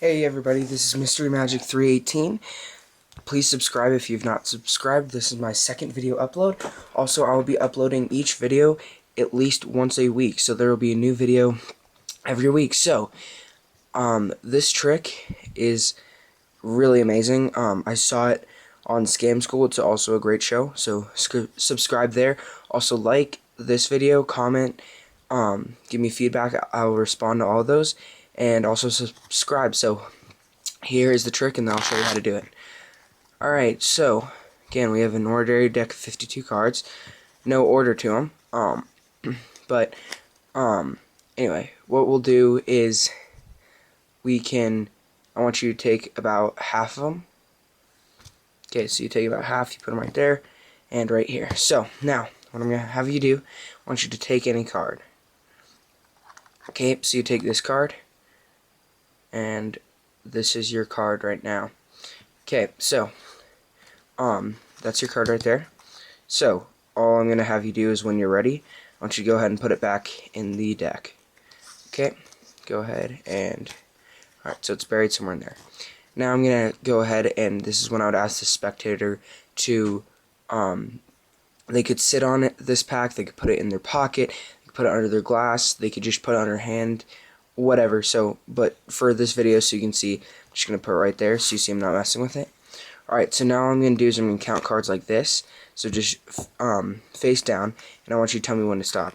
Hey everybody, this is MysteryMagic318. Please subscribe if you've not subscribed. This is my second video upload. Also, I will be uploading each video at least once a week, so there will be a new video every week. So, this trick is really amazing. I saw it on Scam School. It's also a great show, so subscribe there. Also, like this video, comment, give me feedback. I'll respond to all of those. And also subscribe. So here is the trick, and then I'll show you how to do it. Alright, so again, we have an ordinary deck of 52 cards. No order to them. Anyway, what we'll do is I want you to take about half of them. Okay, so you take about half, you put them right there and right here. So now, what I'm going to have you do, I want you to take any card. Okay, so you take this card, and this is your card right now. Okay, so that's your card right there. So all I'm gonna have you do is, when you're ready, I want you to go ahead and put it back in the deck. Okay, go ahead and alright, so it's buried somewhere in there. Now I'm gonna go ahead, and this is when I would ask the spectator to they could sit on this pack, they could put it in their pocket, they could put it under their glass, they could just put it on their hand, whatever. So, but for this video, so you can see, I'm just going to put it right there so you see I'm not messing with it. Alright, so now what I'm going to do is I'm going to count cards like this. So just face down, and I want you to tell me when to stop.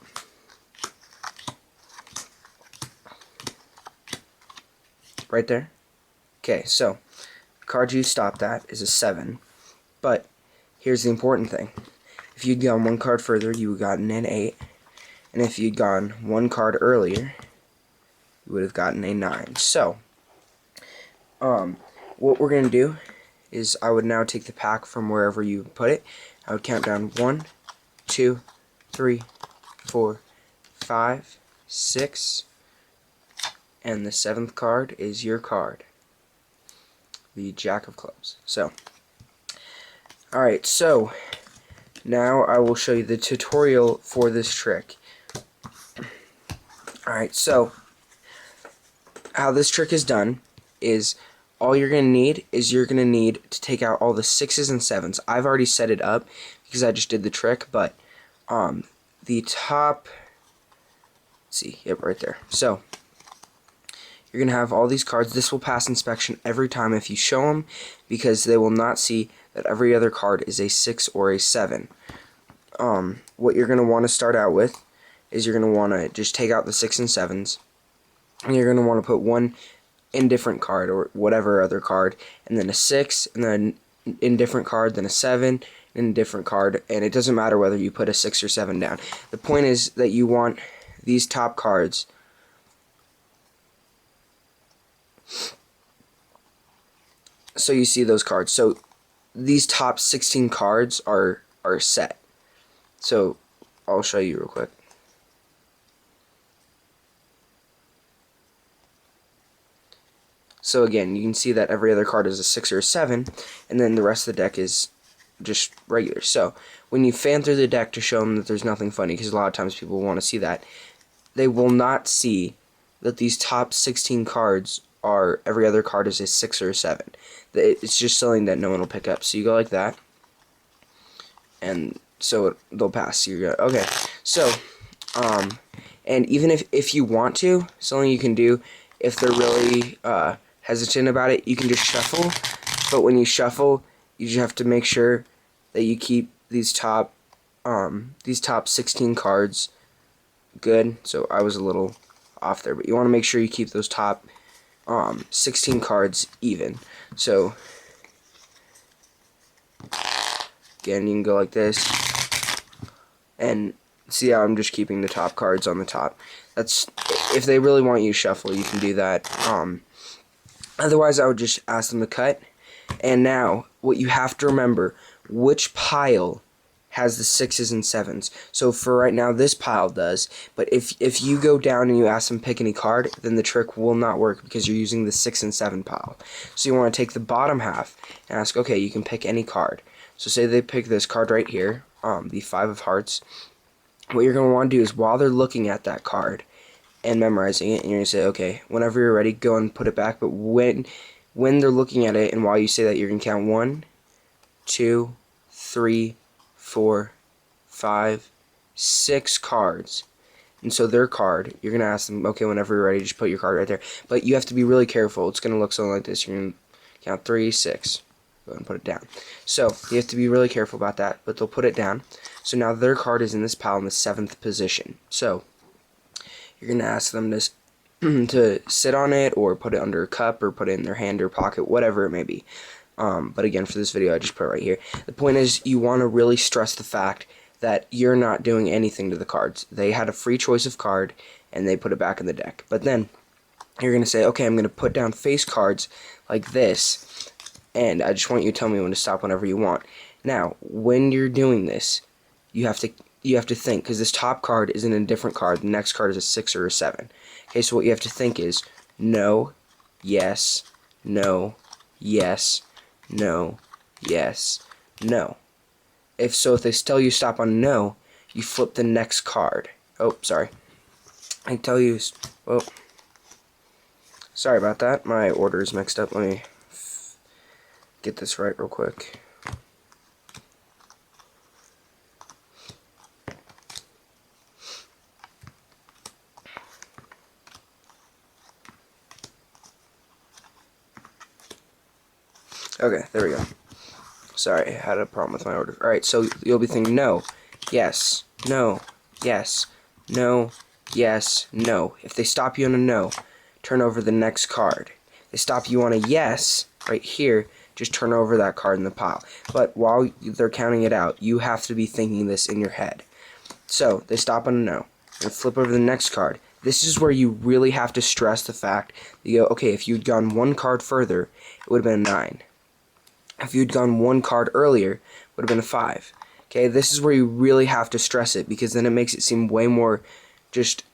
Right there? Okay, so the card you stopped at is a 7. But here's the important thing. If you'd gone one card further, you would have gotten an 8. And if you'd gone one card earlier, you would have gotten a 9. So, what we're going to do is I would now take the pack from wherever you put it. I would count down 1, 2, 3, 4, 5, 6, and the 7th card is your card, the Jack of Clubs. So, alright, so now I will show you the tutorial for this trick. Alright, so how this trick is done is all you're going to need is you're going to need to take out all the 6s and 7s. I've already set it up because I just did the trick, but the top, let's see, yep, right there. So you're going to have all these cards. This will pass inspection every time if you show them, because they will not see that every other card is a 6 or a 7. What you're going to want to start out with is you're going to want to just take out the 6 and 7s. And you're going to want to put one indifferent card, or whatever other card, and then a 6, and then an indifferent card, then a 7, an indifferent card, and it doesn't matter whether you put a 6 or 7 down. The point is that you want these top cards so you see those cards. So these top 16 cards are set. So I'll show you real quick. So again, you can see that every other card is a 6 or a 7, and then the rest of the deck is just regular. So when you fan through the deck to show them that there's nothing funny, because a lot of times people want to see that, they will not see that these top 16 cards are, every other card is a 6 or a 7. It's just something that no one will pick up. So you go like that, and so they'll pass. So you go, okay. So, and even if you want to, something you can do, if they're really hesitant about it, you can just shuffle. But when you shuffle, you just have to make sure that you keep these top 16 cards good. So I was a little off there, but you want to make sure you keep those top 16 cards even. So again, you can go like this, and see how I'm just keeping the top cards on the top. That's, if they really want you to shuffle, you can do that. Otherwise, I would just ask them to cut. And now, what you have to remember, which pile has the 6s and 7s. So for right now, this pile does. But if you go down and you ask them to pick any card, then the trick will not work, because you're using the 6 and 7 pile. So you want to take the bottom half and ask, okay, you can pick any card. So say they pick this card right here, the 5 of Hearts. What you're going to want to do is, while they're looking at that card, and memorizing it, and you're going to say, okay, whenever you're ready, go and put it back. But when they're looking at it, and while you say that, you're going to count 1, 2, 3, 4, 5, 6 cards. And so their card, you're going to ask them, okay, whenever you're ready, just put your card right there. But you have to be really careful. It's going to look something like this. You're going to count 3, 6. Go ahead and put it down. So you have to be really careful about that, but they'll put it down. So now their card is in this pile in the 7th position. So you're going to ask them to to sit on it, or put it under a cup, or put it in their hand or pocket, whatever it may be. But again, for this video, I just put it right here. The point is, you want to really stress the fact that you're not doing anything to the cards. They had a free choice of card, and they put it back in the deck. But then you're going to say, okay, I'm going to put down face cards like this, and I just want you to tell me when to stop whenever you want. Now, when you're doing this, you have to think, because this top card is in a different card. The next card is a 6 or a 7. Okay, so what you have to think is no, yes, no, yes, no, yes, no. If they tell you stop on no, you flip the next card. Oh, sorry. I tell you, oh, sorry about that. My order is mixed up. Let me get this right real quick. Okay, there we go. Sorry, I had a problem with my order. Alright, so you'll be thinking no, yes, no, yes, no, yes, no. If they stop you on a no, turn over the next card. If they stop you on a yes, right here, just turn over that card in the pile. But while they're counting it out, you have to be thinking this in your head. So, they stop on a no, and flip over the next card. This is where you really have to stress the fact that you go, okay, if you'd gone one card further, it would have been a 9. If you'd gone one card earlier, it would have been a 5. Okay, this is where you really have to stress it, because then it makes it seem way more just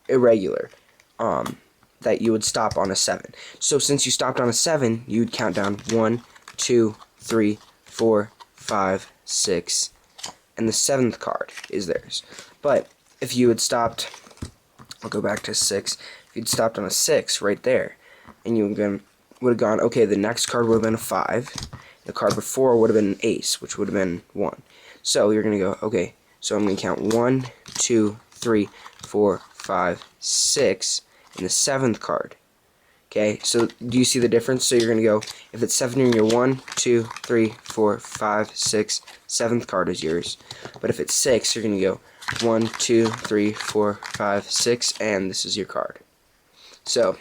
irregular, that you would stop on a 7. So since you stopped on a 7, you'd count down 1, 2, 3, 4, 5, 6, and the 7th card is theirs. But if you had stopped, I'll go back to 6, if you'd stopped on a 6 right there, and you would have gone, okay, the next card would have been a 5, the card before would have been an ace, which would have been 1. So you're going to go, okay, so I'm going to count 1, 2, 3, 4, 5, 6, and the 7th card. Okay, so do you see the difference? So you're going to go, if it's 7, you're going to go 1, 2, 3, 4, 5, 6, 7th card is yours. But if it's 6, you're going to go 1, 2, 3, 4, 5, 6, and this is your card. So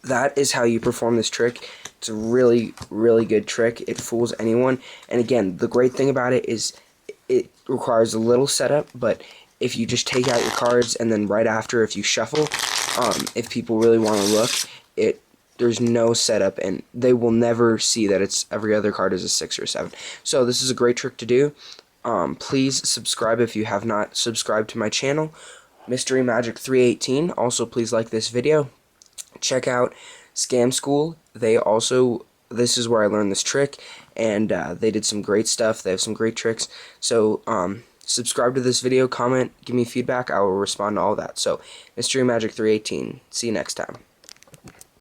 that is how you perform this trick. It's a really, really good trick. It fools anyone. And again, the great thing about it is it requires a little setup, but if you just take out your cards and then right after, if you shuffle, if people really want to look, there's no setup, and they will never see that it's every other card is a 6 or a 7. So this is a great trick to do. Please subscribe if you have not subscribed to my channel, MysteryMagic318. Also, please like this video. Check out Scam School. This is where I learned this trick, and they did some great stuff. They have some great tricks. So subscribe to this video, comment, give me feedback. I will respond to all that. So MysteryMagic318. See you next time.